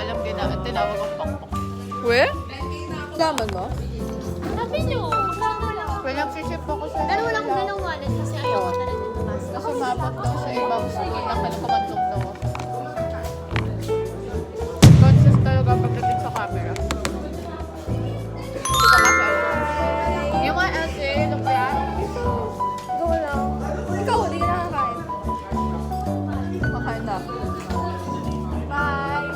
alam tinawag ang pokpok. We? Daman mo? Sabi nyo, magsama lang. Pinagsisip ako sa Pero wala akong dalang wallet kasi ayaw ko talaga bukas. Kasi mabot daw sa ibang sige na kumantok daw ako. Conscious talaga pagdating sa camera. Ito kasi yung mga LC, lumpia. Go lang. Ikaw, hindi ka nakakain. Makain na. Bye!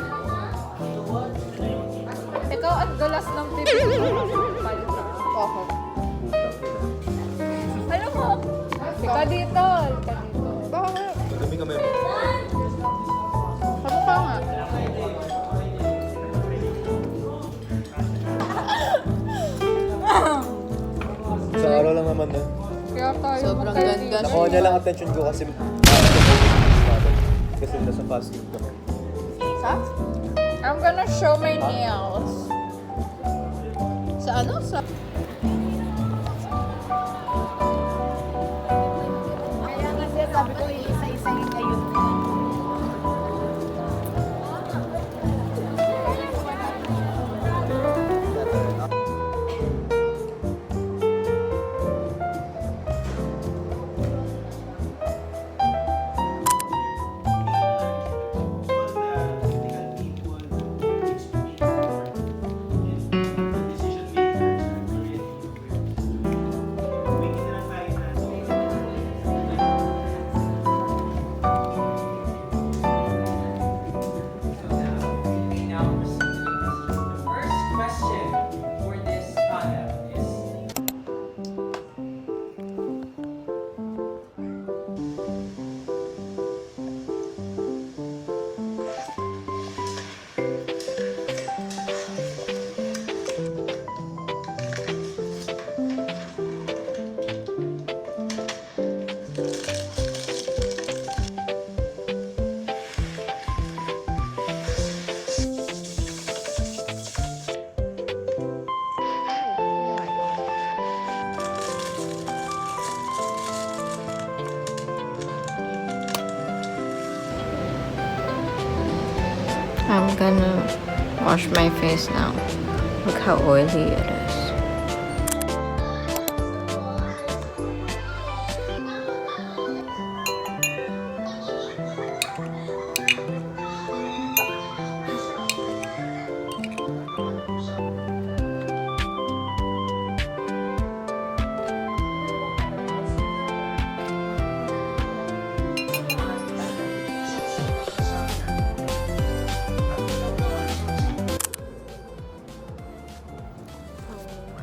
Ikaw at dulas ng pipi. Okay. Alam mo? Ika dito. Ika dito. Bakit? Madami kami. Ano ka nga? Sa araw lang naman na. Kaya tayo Sobrang magkaibigan. ganda. Nakuha niya lang attention ko kasi kasi nasa fast food kami. Sa? I'm gonna show my nails. Sa ano? Sa... Kaya kasi sabi ko, isa-isahin kayo. The first question for this panel is I'm gonna wash my face now. Look how oily it is.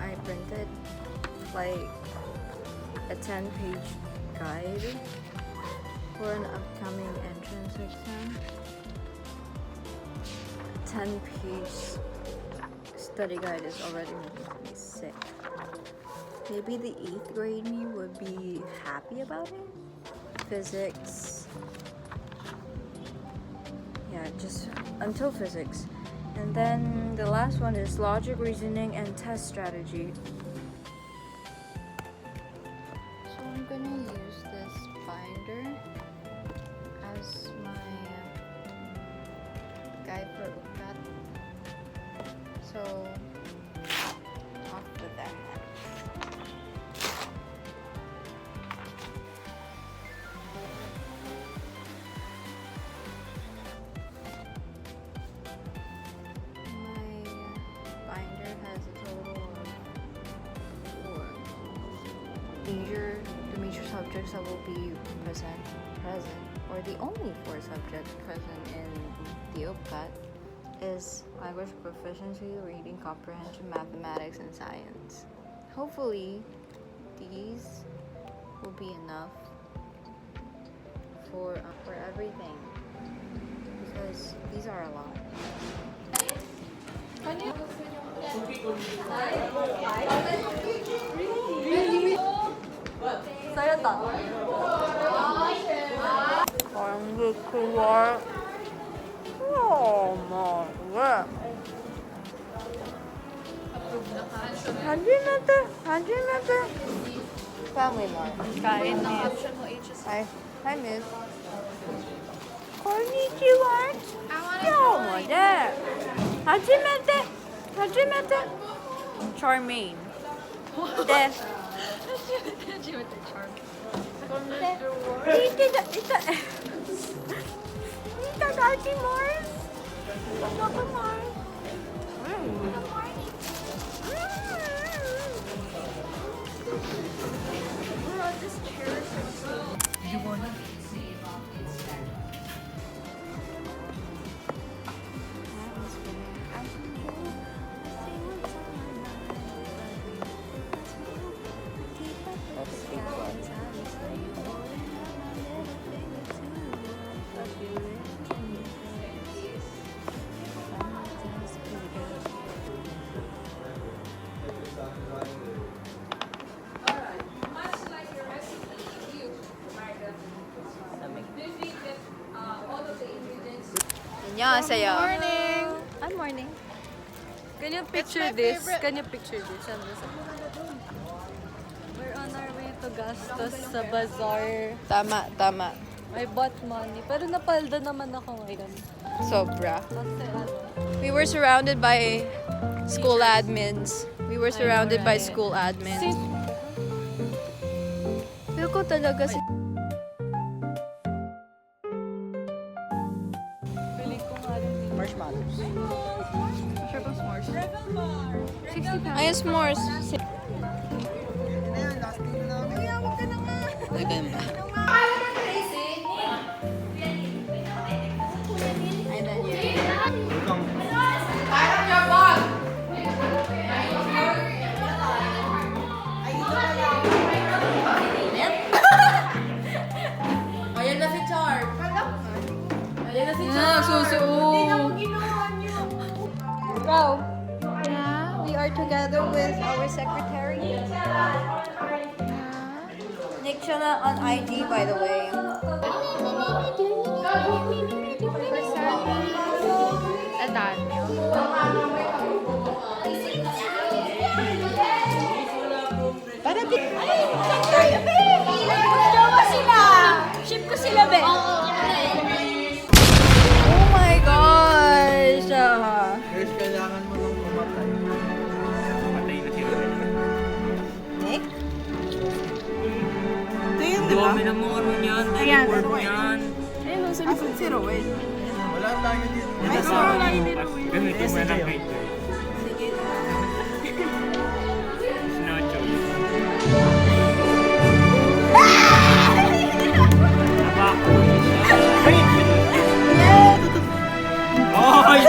I printed like a 10-page guide for an upcoming entrance exam. A 10-page study guide is already making me sick. Maybe the 8th grade me would be happy about it. Physics. Yeah, just until physics. And then the last one is logic, reasoning, and test strategy. So I'm gonna use this binder as my guide for UCAT. So off with that. My binder has a total of 4 major subjects that will be present, or the only 4 subjects present in the UPCAT is language proficiency, reading comprehension, mathematics, and science. Hopefully, these will be enough for everything, because these are a lot. Sayata. Hindi kuya. Oh my god. Hanjin natin. Family Mart. Kain na option mo, HS. Hi, miss. Konnichiwa. Hajimete. Charmaine. Itadakimasu. 안녕하세요. Morning! Good morning. Can you picture my this? favorite. Can you picture this? We're on our way to Gastos sa bazaar. Tama. I bought money. Pero napalda naman ako ngayon. Sobra. Kasi ano, We were surrounded by school admins. right? School admins. Si- Feel ko talaga si... Feeling ko nga rin din. Marshmallows. Ayun, s'mores. Ikaw. We are together with our secretary. Nick siya na on IG, by the way. Oh my gosh! Guys, kailangan mo nung pumatay. Patay na si Roel. Nick? Dami na mga ano niyan. Teleport niyan. Wala tayo dito. Kasama niyo bukas. Ganito mo lang kay Joy. No choice. Nabako na siya. Ay!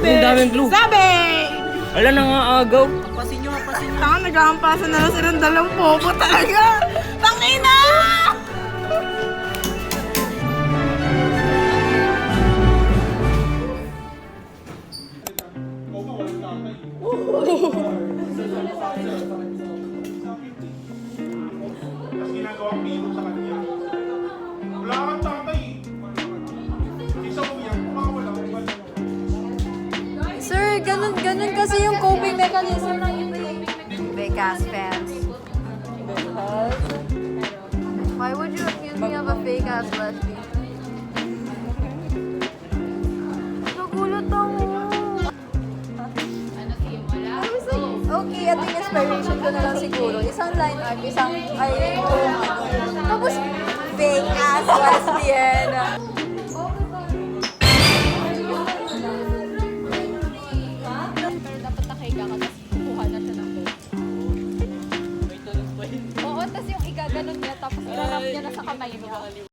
Ang daming glue. Sabi! Wala na nga agaw. Tanga, nag-aampasan na lang silang dalang popo talaga. Tangina! Tapos ginagawang biro sa kanya. Wala kang tatay. Isa mo yan, baka wala kang wala. Sir, ganun kasi yung coping mechanism ng big ass fans. Why would you accuse me of a fake ass lesbian? Nagulat ako. Okay, at yung inspiration ko na lang siguro. Isang line art, tapos fake ass lesbian. Dapat nakahiga ka, tapos kukuha na siya ng bed. Oo, tapos yung igaganon niya, tapos irarap niya na sa kamay niya.